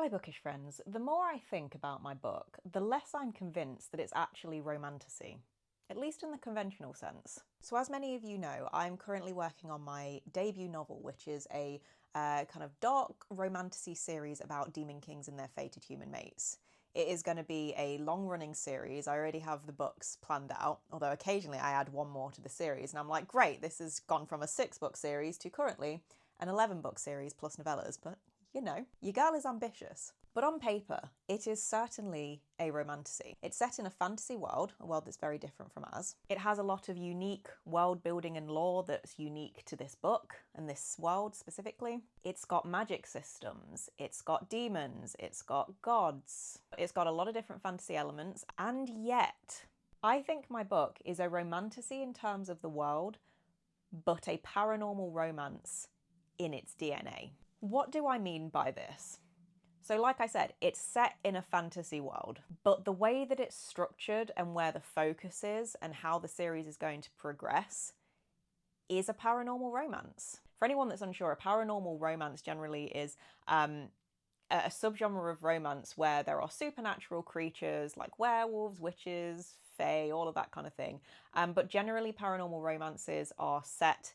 Hi bookish friends, the more I think about my book, the less I'm convinced that it's actually romantasy, at least in the conventional sense. So as many of you know, I'm currently working on my debut novel, which is a kind of dark romantasy series about demon kings and their fated human mates. It is going to be a long-running series. I already have the books planned out, although occasionally I add one more to the series, and I'm like, great, this has gone from a 6-book series to currently an 11-book series plus novellas, but you know, your girl is ambitious. But on paper, it is certainly a romantasy. It's set in a fantasy world, a world that's very different from ours. It has a lot of unique world building and lore that's unique to this book and this world specifically. It's got magic systems, it's got demons, it's got gods, it's got a lot of different fantasy elements, and yet I think my book is a romantasy in terms of the world, but a paranormal romance in its DNA. What do I mean by this? So like I said, it's set in a fantasy world, but the way that it's structured and where the focus is and how the series is going to progress is a paranormal romance. For anyone that's unsure, a paranormal romance generally is a subgenre of romance where there are supernatural creatures like werewolves, witches, fae, all of that kind of thing. But generally paranormal romances are set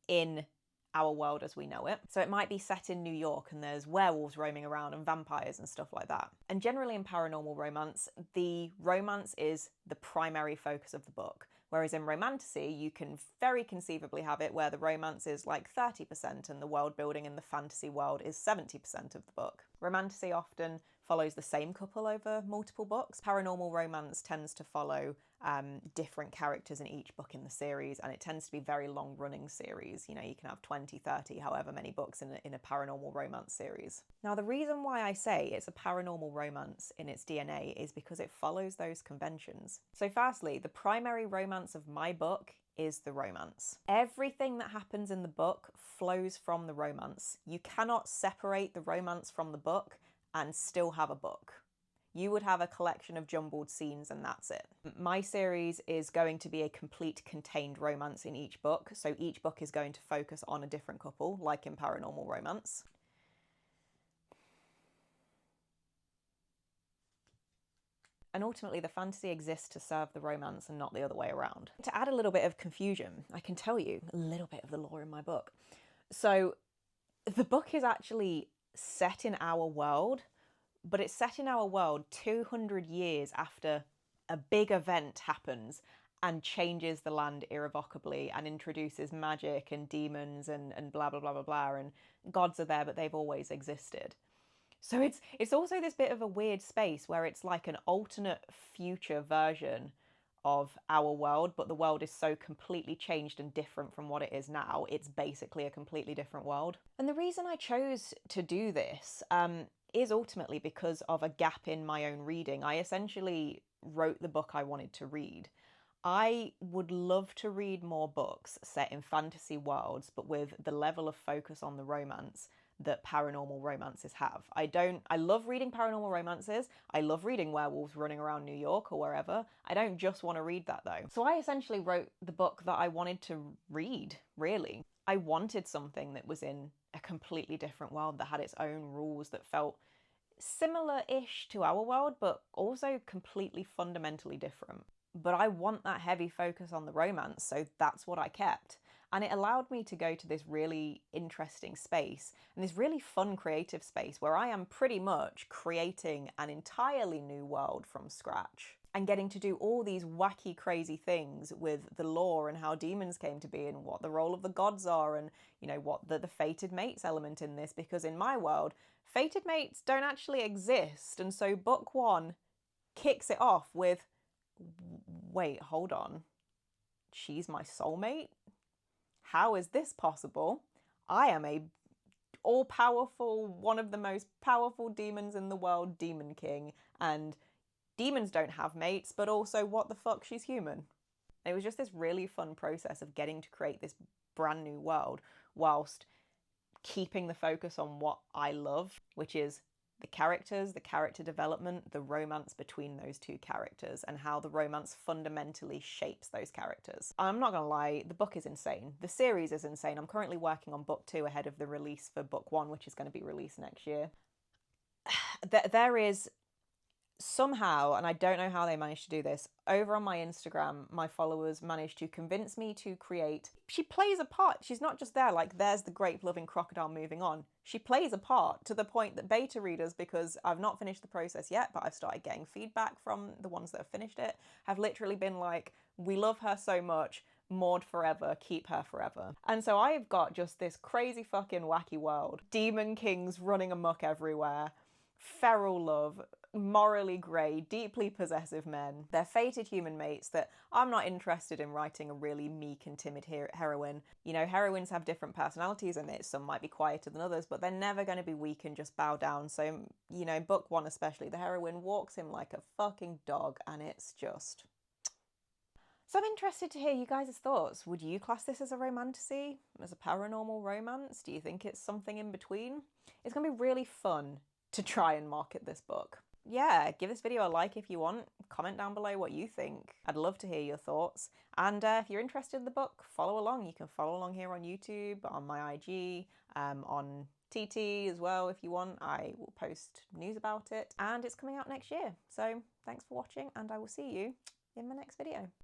in our world as we know it. So it might be set in New York and there's werewolves roaming around and vampires and stuff like that. And generally in paranormal romance, the romance is the primary focus of the book. Whereas in romantasy, you can very conceivably have it where the romance is like 30% and the world building in the fantasy world is 70% of the book. Romantasy often follows the same couple over multiple books. Paranormal romance tends to follow different characters in each book in the series, and it tends to be very long-running series. You know, you can have 20, 30, however many books in a paranormal romance series. Now, the reason why I say it's a paranormal romance in its DNA is because it follows those conventions. So firstly, the primary romance of my book is the romance. Everything that happens in the book flows from the romance. You cannot separate the romance from the book and still have a book. You would have a collection of jumbled scenes and that's it. My series is going to be a complete contained romance in each book, so each book is going to focus on a different couple, like in paranormal romance. And ultimately the fantasy exists to serve the romance and not the other way around. To add a little bit of confusion, I can tell you a little bit of the lore in my book. So the book is actually set in our world, but it's set in our world 200 years after a big event happens and changes the land irrevocably and introduces magic and demons and blah, blah, blah, blah, blah, and gods are there, but they've always existed. So it's also this bit of a weird space where it's like an alternate future version of our world, but the world is so completely changed and different from what it is now, it's basically a completely different world. And the reason I chose to do this is ultimately because of a gap in my own reading. I essentially wrote the book I wanted to read. I would love to read more books set in fantasy worlds, but with the level of focus on the romance that paranormal romances have. I love reading paranormal romances. I love reading werewolves running around New York or wherever. I don't just want to read that though. So I essentially wrote the book that I wanted to read, really. I wanted something that was in a completely different world that had its own rules that felt similar-ish to our world, but also completely fundamentally different. But I want that heavy focus on the romance, so that's what I kept. And it allowed me to go to this really interesting space and this really fun creative space where I am pretty much creating an entirely new world from scratch and getting to do all these wacky, crazy things with the lore and how demons came to be and what the role of the gods are and, you know, what the fated mates element in this, because in my world, fated mates don't actually exist. And so book 1 kicks it off with, wait, hold on. She's my soulmate? How is this possible? I am a all-powerful, one of the most powerful demons in the world, Demon King, and demons don't have mates, but also what the fuck, she's human. It was just this really fun process of getting to create this brand new world whilst keeping the focus on what I love, which is the characters, the character development, the romance between those two characters, and how the romance fundamentally shapes those characters. I'm not gonna lie, the book is insane. The series is insane. I'm currently working on book 2 ahead of the release for book 1, which is going to be released next year. there is somehow, and I don't know how they managed to do this, over on my Instagram, my followers managed to convince me to create. She plays a part. She's not just there like, there's the grape loving crocodile moving on. She plays a part to the point that beta readers, because I've not finished the process yet, but I've started getting feedback from the ones that have finished it, have literally been like, we love her so much, Maud forever, keep her forever. And so I've got just this crazy fucking wacky world. Demon kings running amok everywhere. Feral love, morally grey, deeply possessive men. They're fated human mates that I'm not interested in writing a really meek and timid heroine. You know, heroines have different personalities and some might be quieter than others, but they're never going to be weak and just bow down. So, you know, book one especially, the heroine walks him like a fucking dog, and it's just... So I'm interested to hear you guys' thoughts. Would you class this as a romantasy? As a paranormal romance? Do you think it's something in between? It's going to be really fun to try and market this book. Yeah, give this video a like if you want. Comment down below what you think. I'd love to hear your thoughts. And if you're interested in the book, follow along. You can follow along here on YouTube, on my IG, on TT as well if you want. I will post news about it. And it's coming out next year. So thanks for watching, and I will see you in my next video.